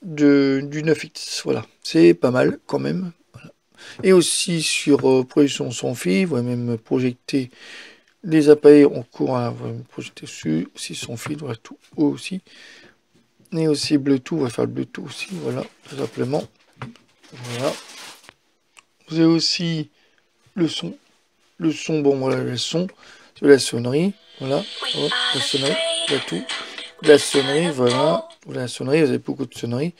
du 9X. Voilà, c'est pas mal quand même. Voilà. Et aussi sur projection sans fil, vous pouvez même projeter les appareils en cours, hein, vous pouvez projeter dessus, aussi sans fil, voilà tout aussi. Et aussi Bluetooth, on va faire le Bluetooth aussi, voilà, tout simplement. Voilà. Vous avez aussi le son. Le son, bon voilà, le son. De la sonnerie. Voilà. Hop, la sonnerie. Il y a tout. La sonnerie, voilà. La sonnerie, vous avez beaucoup de sonneries.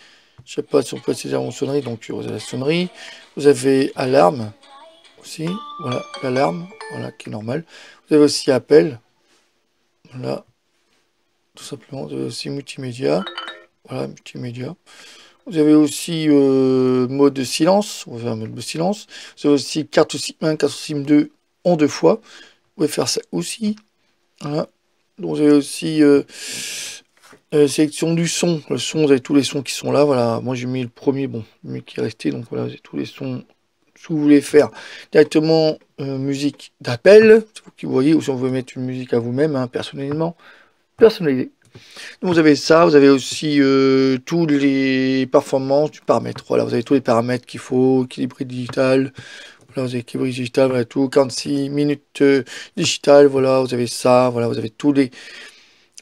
Je sais pas si on peut dire en sonnerie, donc vous avez la sonnerie. Vous avez alarme aussi. Voilà, l'alarme, voilà, qui est normal. Vous avez aussi appel. Voilà. Tout simplement. Vous avez aussi multimédia. Voilà, multimédia. Vous avez aussi mode silence, on va faire un mode de silence. Vous avez aussi carte SIM 1, carte SIM 2 en 2 fois. Vous pouvez faire ça aussi. Voilà. Donc vous avez aussi sélection du son. Le son, vous avez tous les sons qui sont là. Voilà, moi j'ai mis le premier, bon, le qui est resté. Donc voilà, vous avez tous les sons. Si vous voulez faire directement musique d'appel, c'est vous qui voyez, ou si on veut mettre une musique à vous-même, hein, personnellement, personnalisé. Donc vous avez ça, vous avez aussi tous les performances du paramètre. Voilà, vous avez tous les paramètres qu'il faut, équilibre digital, voilà, vous avez équilibre digital, voilà tout, 46 minutes digital, voilà, vous avez ça, voilà, vous avez tous les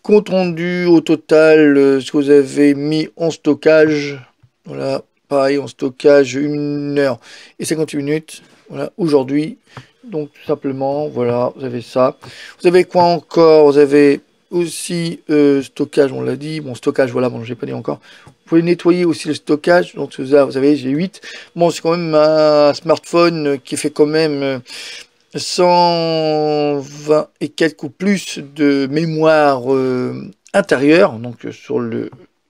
comptes rendus au total, ce que vous avez mis en stockage, voilà, pareil en stockage 1 heure et 58 minutes, voilà, aujourd'hui. Donc tout simplement, voilà, vous avez ça. Vous avez quoi encore? Vous avez aussi stockage, on l'a dit. Bon, stockage, voilà, bon, j'ai pas dit encore. Vous pouvez nettoyer aussi le stockage. Donc ça, vous savez, j'ai 8. Bon, c'est quand même un smartphone qui fait quand même 120 et quelques ou plus de mémoire intérieur, donc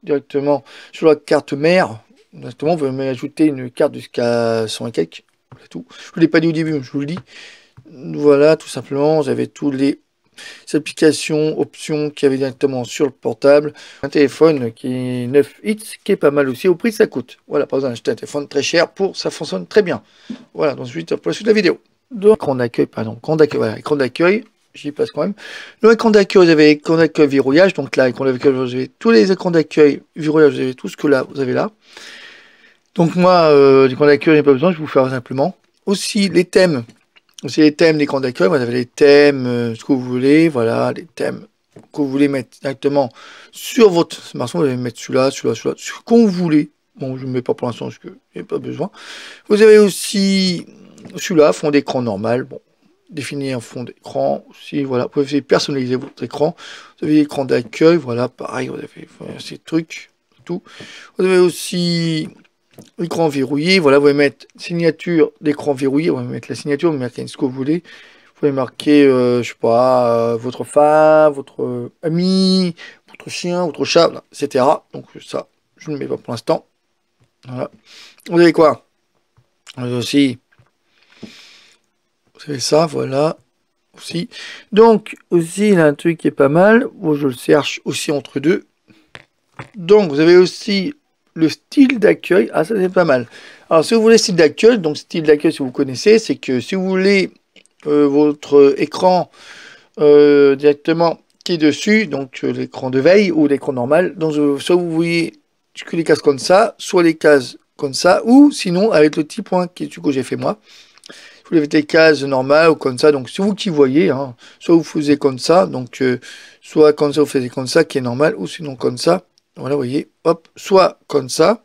directement sur la carte mère. Directement, vous pouvez ajouter une carte jusqu'à 100 et quelques. C'est tout. Je ne vous l'ai pas dit au début, je vous le dis. Voilà, tout simplement, vous avez tous les applications, options qu'il y avait directement sur le portable. Un téléphone qui est 9X, qui est pas mal aussi au prix que ça coûte. Voilà, pas besoin d'acheter un téléphone très cher ça fonctionne très bien. Voilà, ensuite, pour la suite de la vidéo. Donc, écran d'accueil, pardon, écran d'accueil, voilà, écran d'accueil, j'y passe quand même. Dans l'écran d'accueil, vous avez écran d'accueil verrouillage, donc là, écran d'accueil, vous avez tous les écrans d'accueil verrouillage, vous avez tout ce que là, vous avez là. Donc moi, l'écran d'accueil, il n'y a pas besoin, je vais vous faire simplement. Aussi, les thèmes. C'est les thèmes d'écran d'accueil, vous avez les thèmes, ce que vous voulez, voilà, les thèmes que vous voulez mettre directement sur votre smartphone, vous allez mettre celui-là, celui-là, ce qu'on vous voulez. Bon, je ne mets pas pour l'instant parce qu'il n'y a pas besoin. Vous avez aussi celui-là, fond d'écran normal, bon, définir un fond d'écran aussi, voilà, vous pouvez personnaliser votre écran. Vous avez l'écran d'accueil, voilà, pareil, vous avez ces trucs, tout. Vous avez aussi écran verrouillé, voilà, vous pouvez mettre signature d'écran verrouillé, vous pouvez mettre la signature, vous marquez ce que vous voulez. Vous pouvez marquer, je sais pas, votre femme, votre ami, votre chien, votre chat, voilà, etc. Donc ça, je ne le mets pas pour l'instant. Voilà. Vous avez quoi? Vous avez aussi, vous avez ça, voilà, aussi. Donc, aussi, il y a un truc qui est pas mal, bon, je le cherche aussi entre deux. Donc, vous avez aussi le style d'accueil. Ah, ça c'est pas mal. Alors, si vous voulez style d'accueil, donc style d'accueil, si vous connaissez, c'est que si vous voulez votre écran directement qui est dessus, donc l'écran de veille ou l'écran normal, donc soit vous voyez que les cases comme ça, soit les cases comme ça, ou sinon avec le petit point qui est du coup j'ai fait moi. Vous avez des cases normales ou comme ça, donc c'est vous qui voyez, hein. Soit vous faisiez comme ça, donc soit comme ça vous faisiez comme ça qui est normal, ou sinon comme ça. Voilà, vous voyez, hop, soit comme ça,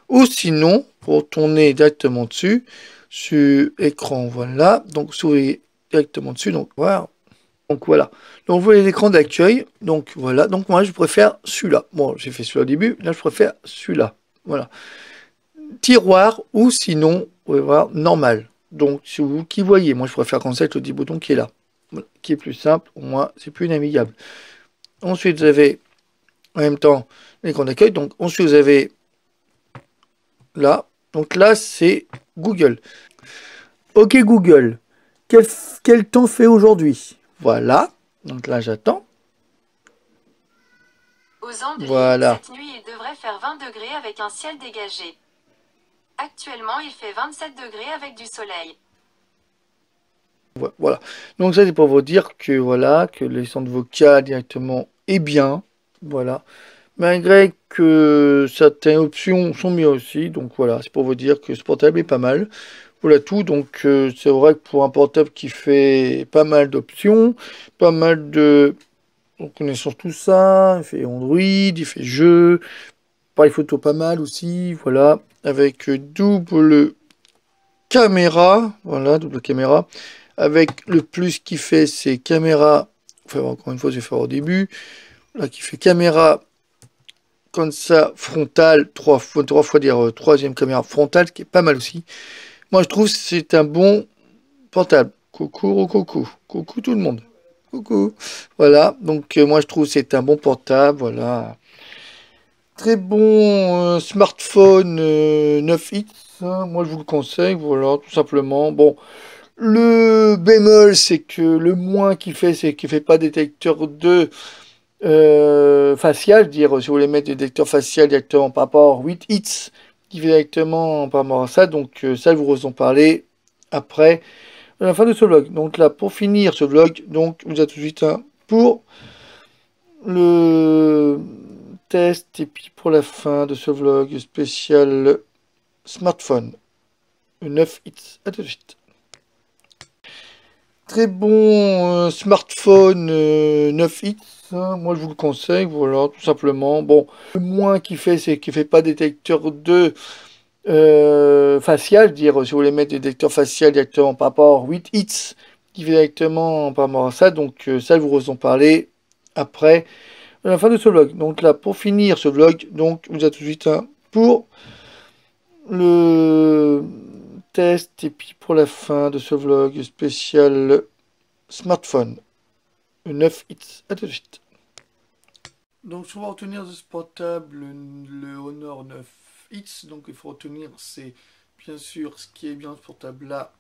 ou sinon, pour tourner directement dessus, sur écran, voilà, donc si vous voyez directement dessus, donc voilà. Donc voilà, donc vous voyez l'écran d'accueil, donc voilà, donc moi je préfère celui-là. Bon, j'ai fait celui-là au début, là je préfère celui-là, voilà. Tiroir, ou sinon, vous pouvez voir, normal. Donc, c'est vous qui voyez, moi je préfère comme ça avec le petit bouton qui est là, voilà, qui est plus simple, au moins c'est plus navigable. Ensuite, vous avez en même temps l'écran d'accueil. Donc ensuite vous avez là. Donc là c'est Google. Ok Google, quel temps fait aujourd'hui? Voilà. Donc là j'attends. Aux Andes, Voilà. cette nuit il devrait faire 20 degrés avec un ciel dégagé. Actuellement il fait 27 degrés avec du soleil. Voilà. Donc ça c'est pour vous dire que voilà, que les centres vocaux directement est bien. Voilà. Malgré que certaines options sont mieux aussi. Donc voilà, c'est pour vous dire que ce portable est pas mal. Voilà tout. Donc c'est vrai que pour un portable qui fait pas mal d'options, pas mal de reconnaissance, tout ça, il fait Android, il fait jeu, pareil photo pas mal aussi. Voilà, avec double caméra. Voilà, double caméra. Avec le plus qui fait, c'est caméra. Enfin, encore une fois, je vais faire au début. Là, qui fait caméra comme ça, frontale, trois fois dire troisième caméra frontale, qui est pas mal aussi. Moi, je trouve que c'est un bon portable. Coucou, coucou, coucou tout le monde. Coucou. Voilà, donc moi, je trouve que c'est un bon portable. Voilà. Très bon smartphone 9X. Hein, moi, je vous le conseille. Voilà, tout simplement. Bon. Le bémol, c'est que le moins qu'il fait, c'est qu'il fait pas détecteur de facial, dire si vous voulez mettre des détecteurs facial directement par rapport 8 hits, qui fait directement par rapport à ça, donc ça, je vous en parler après la fin de ce vlog. Donc là, pour finir ce vlog, donc vous êtes tout de suite pour le test et puis pour la fin de ce vlog spécial smartphone 9 hits. À tout de suite. Très bon smartphone 9X, hein, moi je vous le conseille, voilà, tout simplement. Bon, le moins qu'il fait, c'est qu'il fait pas détecteur de facial, dire si vous voulez mettre des détecteurs facial directement par rapport 8 hits, qui fait directement par rapport à ça, donc ça je vous en parler après la fin de ce vlog. Donc là, pour finir ce vlog, donc vous êtes tout de suite pour le test et puis pour la fin de ce vlog spécial smartphone 9 hits. À tout de suite. Donc, si on va retenir de ce portable le Honor 9X, donc il faut retenir, c'est bien sûr ce qui est bien ce portable-là,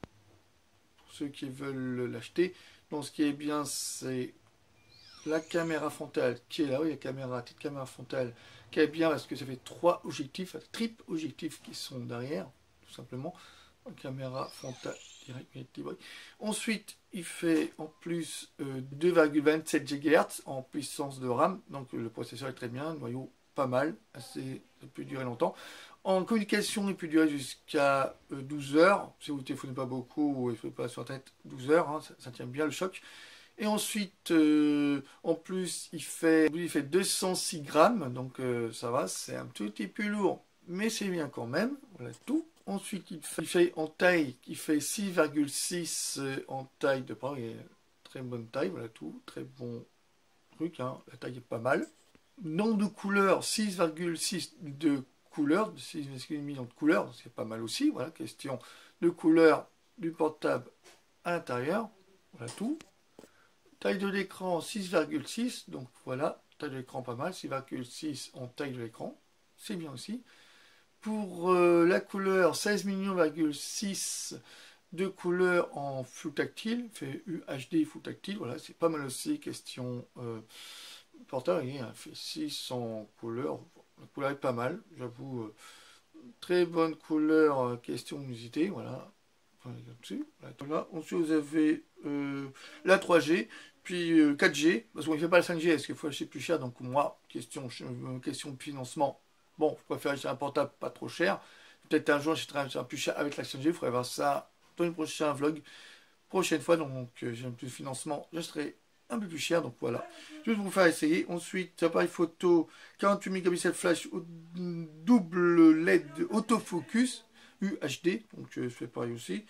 pour ceux qui veulent l'acheter. Donc, ce qui est bien, c'est la caméra frontale qui est là, oui, la petite caméra frontale qui est bien parce que ça fait 3 objectifs, triple objectifs qui sont derrière, tout simplement. Caméra frontale direct. Ensuite, il fait en plus 2,27 GHz en puissance de RAM, donc le processeur est très bien, le noyau pas mal, assez, ça peut durer longtemps. En communication, il peut durer jusqu'à 12 heures, si vous ne téléphonez pas beaucoup ou il ne faut pas sur la tête, 12 heures, hein, ça tient bien le choc. Et ensuite, en plus, il fait 206 grammes, donc ça va, c'est un tout petit peu lourd, mais c'est bien quand même, voilà tout. Ensuite, il fait en taille, il fait 6,6 en taille de part, très bonne taille, voilà tout, très bon truc, hein, la taille est pas mal. Nombre de couleurs, 6,6 de couleurs, 6,6 millions de couleurs, c'est pas mal aussi, voilà, question de couleur du portable à l'intérieur, voilà tout. Taille de l'écran 6,6, donc voilà, taille de l'écran pas mal, 6,6 en taille de l'écran, c'est bien aussi. Pour la couleur, 16 millions,6 de couleurs en full tactile, fait UHD full tactile, voilà, c'est pas mal aussi, question portable, il fait 6 en couleur, la couleur est pas mal, j'avoue, très bonne couleur, question luminosité, voilà. Voilà. Ensuite, vous avez la 3G, puis 4G, parce qu'on ne fait pas la 5G, est-ce qu'il faut acheter plus cher? Donc moi, question de financement, bon, je préfère acheter un portable pas trop cher. Peut-être un jour, j'achèterai un plus cher avec la 5G, il faudrait voir ça dans le prochain vlog. Prochaine fois, donc j'ai un peu de financement, j'achèterai un peu plus cher, donc voilà. Je vais vous faire essayer. Ensuite, appareil photo, 48 mégapixels flash, double LED autofocus. UHD, donc je fais pareil aussi.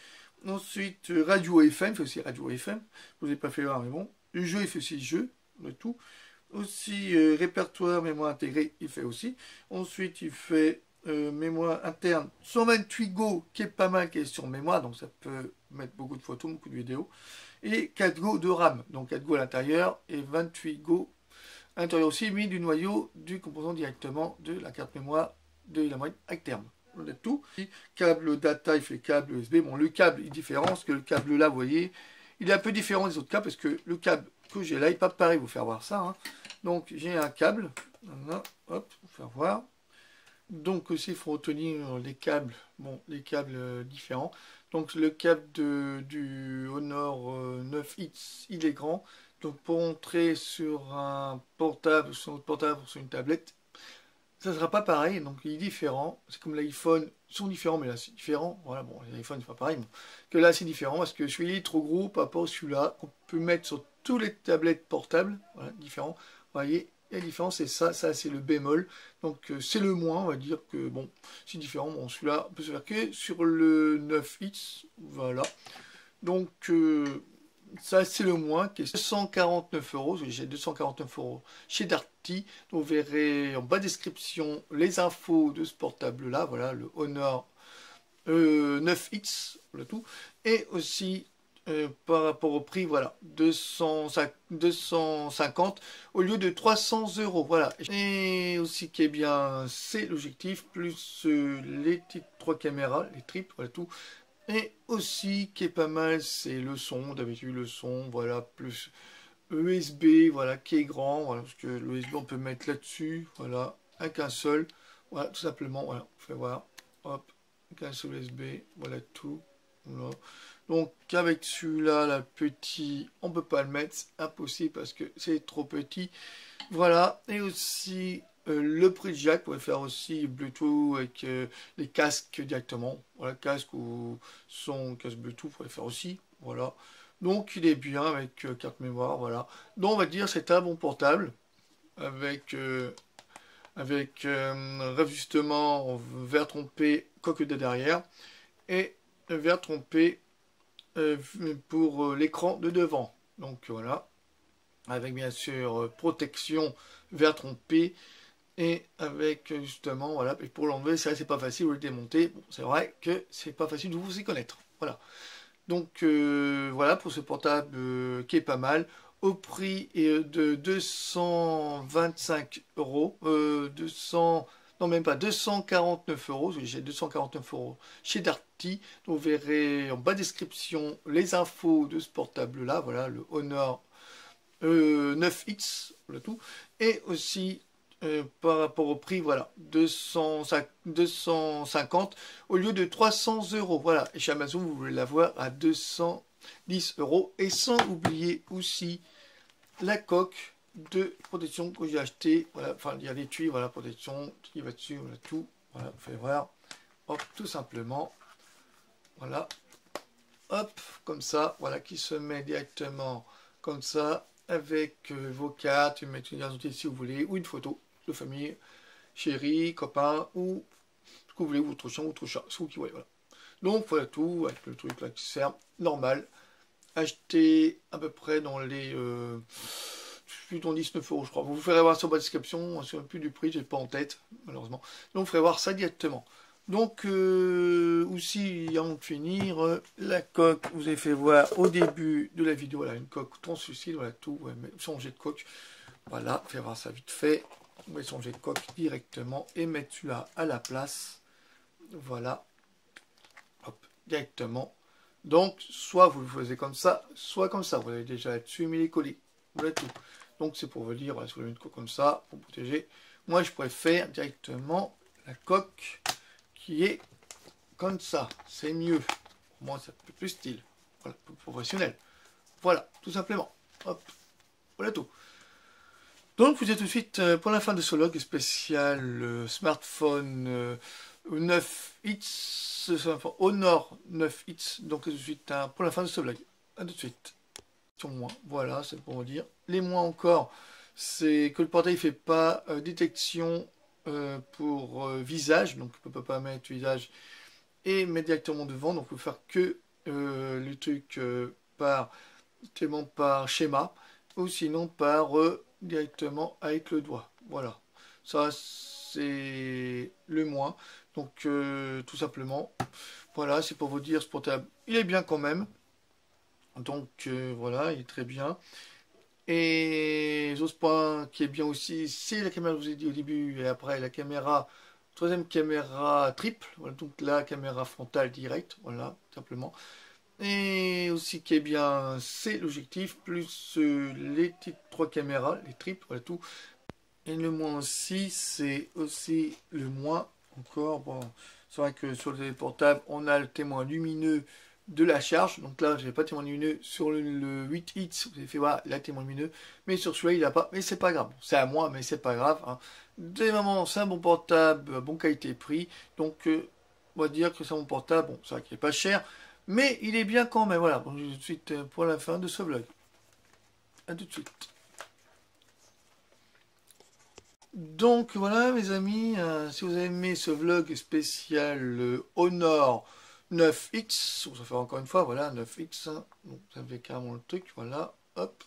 Ensuite, radio FM, il fait aussi radio FM. Je vous ai pas fait voir, mais bon. Le jeu, il fait aussi jeu, le tout. Aussi, répertoire, mémoire intégrée, il fait aussi. Ensuite, il fait mémoire interne 128 Go, qui est pas mal, qui est sur mémoire, donc ça peut mettre beaucoup de photos, beaucoup de vidéos. Et 4 Go de RAM, donc 4 Go à l'intérieur et 28 Go à l'intérieur aussi, mis du noyau du composant directement de la carte mémoire de la moyenne externe. On a tout. Câble data, il fait câble USB. Bon, le câble est différent, parce que le câble là, vous voyez, il est un peu différent des autres câbles, parce que le câble que j'ai là, il n'est pas pareil, vous faire voir ça. Hein. Donc, j'ai un câble. Voilà, hop, vous faire voir. Donc, aussi, il faut retenir les câbles. Bon, les câbles différents. Donc, le câble du Honor 9X, il est grand. Donc, pour entrer sur un portable, sur notre portable, sur une tablette, ça ne sera pas pareil, donc il est différent. C'est comme l'iPhone, ils sont différents, mais là c'est différent. Voilà, bon, l'iPhone c'est pas pareil, mais que là c'est différent parce que celui-là est trop gros par rapport à celui-là, qu'on peut mettre sur tous les tablettes portables. Voilà, différent. Vous voyez, la différence c'est ça, c'est le bémol. Donc c'est le moins, on va dire que bon, c'est différent. Bon, celui-là, on peut se faire que sur le 9X, voilà. Donc ça, c'est le moins, qui est 249 €. J'ai 249 € chez Darty. Vous verrez en bas description les infos de ce portable-là. Voilà, le Honor 9X, le tout. Et aussi, par rapport au prix, voilà, 250 au lieu de 300 €. Voilà. Et aussi, qui est bien, c'est l'objectif, plus les petites 3 caméras, les triples, voilà tout. Et aussi, qui est pas mal, c'est le son, d'habitude le son, voilà, plus USB, voilà, qui est grand, voilà, parce que l'USB on peut mettre là-dessus, voilà, avec un seul, voilà, tout simplement, voilà, vous faites voir, hop, avec un seul USB, voilà tout, voilà. Donc avec celui-là, la petit, on peut pas le mettre, c'est impossible parce que c'est trop petit, voilà, et aussi le prix jack, vous pouvez faire aussi Bluetooth avec les casques directement. Voilà, casque ou son casque Bluetooth, vous pouvez faire aussi. Voilà. Donc il est bien avec carte mémoire, voilà. Donc on va dire c'est un bon portable avec rajustement verre trompé, coque de derrière et verre trompé pour l'écran de devant. Donc voilà. Avec bien sûr protection verre trompé. Et avec justement, voilà, et pour l'enlever, c'est pas facile, vous le démonter. Bon, c'est vrai que c'est pas facile de vous y connaître. Voilà. Donc voilà pour ce portable qui est pas mal. au prix de 225 euros, 200, non même pas 249 euros, j'ai 249 euros chez Darty. Vous verrez en bas description les infos de ce portable là, voilà le Honor 9X, voilà tout, et aussi par rapport au prix, voilà, 250 au lieu de 300 euros, voilà, et chez Amazon vous voulez l'avoir à 210 euros, et sans oublier aussi la coque de protection que j'ai acheté, voilà, enfin il y a l'étui, voilà, protection qui va dessus, voilà tout, voilà, vous faites voir, hop, tout simplement, voilà, hop, comme ça, voilà, qui se met directement comme ça, avec vos cartes, vous mettez une identité si vous voulez, ou une photo de famille, chérie, copain, ou ce que vous voulez, votre chien, votre chat, ce que vous voulez, voilà. Donc voilà tout, avec le truc là qui se ferme, normal, acheté à peu près dans les... plus dans 19 euros je crois. Vous vous ferez voir sur ma description, je ne me souviens plus du prix, je n'ai pas en tête, malheureusement. Donc vous ferez voir ça directement. Donc aussi, avant de finir, la coque, vous avez fait voir au début de la vidéo, voilà, une coque translucide, voilà tout, ouais, changer de coque. Voilà, faire voir ça vite fait. Vous pouvez changer de coque directement et mettre celui-là à la place. Voilà, hop, directement. Donc, soit vous le faisiez comme ça, soit comme ça. Vous allez déjà là-dessus, mais les colis. Voilà tout. Donc, c'est pour vous dire, voilà, si vous voulez une coque comme ça, pour protéger. Moi, je préfère directement la coque qui est comme ça. C'est mieux. Pour moi, ça fait plus style. Voilà, plus professionnel. Voilà, tout simplement. Hop, voilà tout. Donc, vous êtes tout de suite pour la fin de ce log spécial smartphone 9X, Honor 9X. Donc, tout de suite pour la fin de ce vlog. A tout de suite. Voilà, c'est pour vous dire. Les moins encore, c'est que le portail ne fait pas détection pour visage. Donc, on ne peut pas mettre visage et mettre directement devant. Donc, il faut faire que le truc par schéma ou sinon par directement avec le doigt. Voilà, ça c'est le moins. Donc tout simplement, voilà, c'est pour vous dire, ce portable il est bien quand même. Donc voilà, il est très bien. Et l'autre point qui est bien aussi, c'est la caméra que je vous ai dit au début, et après la caméra, troisième caméra triple, voilà, donc la caméra frontale directe, voilà, simplement. Et aussi qui est bien, c'est l'objectif, plus les trois caméras, les triples, voilà tout. Et le moins aussi, c'est aussi le moins encore. Bon, c'est vrai que sur le téléportable, on a le témoin lumineux de la charge. Donc là, je n'ai pas de témoin lumineux. Sur le 8X, vous avez fait voir la témoin lumineux. Mais sur celui-là, il n'a pas. Mais c'est pas grave. C'est à moi, mais c'est pas grave. Hein. Dès moment, c'est un bon portable, bon qualité-prix. Donc, on va dire que c'est un bon portable. Bon, c'est vrai qu'il n'est pas cher. Mais il est bien quand même. Voilà, bon, tout de suite pour la fin de ce vlog. A tout de suite. Donc voilà mes amis, si vous avez aimé ce vlog spécial Honor 9X, ça fait encore une fois, voilà, 9X, hein, donc ça fait carrément le truc, voilà, hop.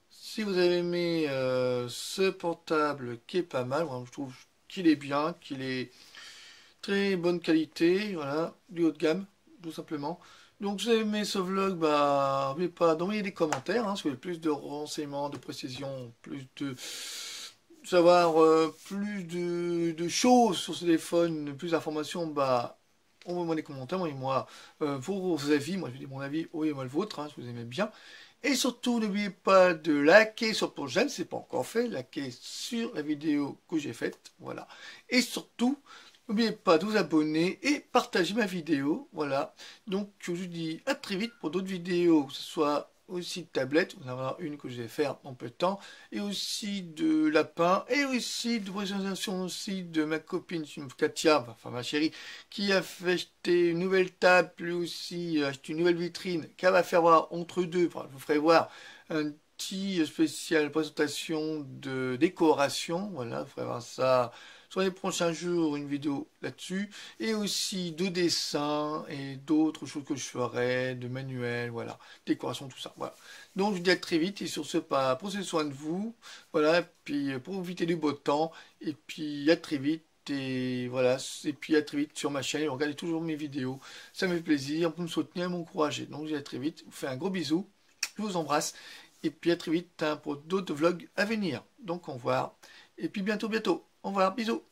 Si vous avez aimé ce portable qui est pas mal, moi, je trouve qu'il est bien, qu'il est très bonne qualité, voilà, du haut de gamme, tout simplement. Donc si vous avez aimé ce vlog, bah, n'oubliez pas d'envoyer des commentaires, hein, si vous voulez plus de renseignements, de précision, plus de... savoir plus de choses sur ce téléphone, plus d'informations, bah, envoyez-moi des commentaires, envoyez-moi vos avis, moi je dis mon avis, envoyez-moi le vôtre, hein, si vous aimez bien. Et surtout, n'oubliez pas de liker sur le chaîne, c'est pas encore fait, liker sur la vidéo que j'ai faite, voilà. Et surtout, n'oubliez pas de vous abonner et partager ma vidéo, voilà. Donc, je vous dis à très vite pour d'autres vidéos, que ce soit aussi de tablettes, vous en avoir une que je vais faire en peu de temps, et aussi de lapin, et aussi de présentation aussi de ma copine Katia, enfin ma chérie, qui a acheté une nouvelle table, lui aussi acheté une nouvelle vitrine, qu'elle va faire voir entre deux, enfin, je vous ferai voir un petit spécial présentation de décoration, voilà, je ferai voir ça sur les prochains jours, une vidéo là-dessus, et aussi de dessins et d'autres choses que je ferai, de manuels, voilà, décoration, tout ça, voilà. Donc je vous dis à très vite, et sur ce, prenez soin de vous, voilà, puis profitez du beau temps, et puis à très vite, et voilà, et puis à très vite sur ma chaîne, regardez toujours mes vidéos, ça me fait plaisir, pour me soutenir et m'encourager. Donc je vous dis à très vite, je vous fais un gros bisou, je vous embrasse, Et puis à très vite hein, pour d'autres vlogs à venir. Donc au revoir. Et puis bientôt. Au revoir, bisous.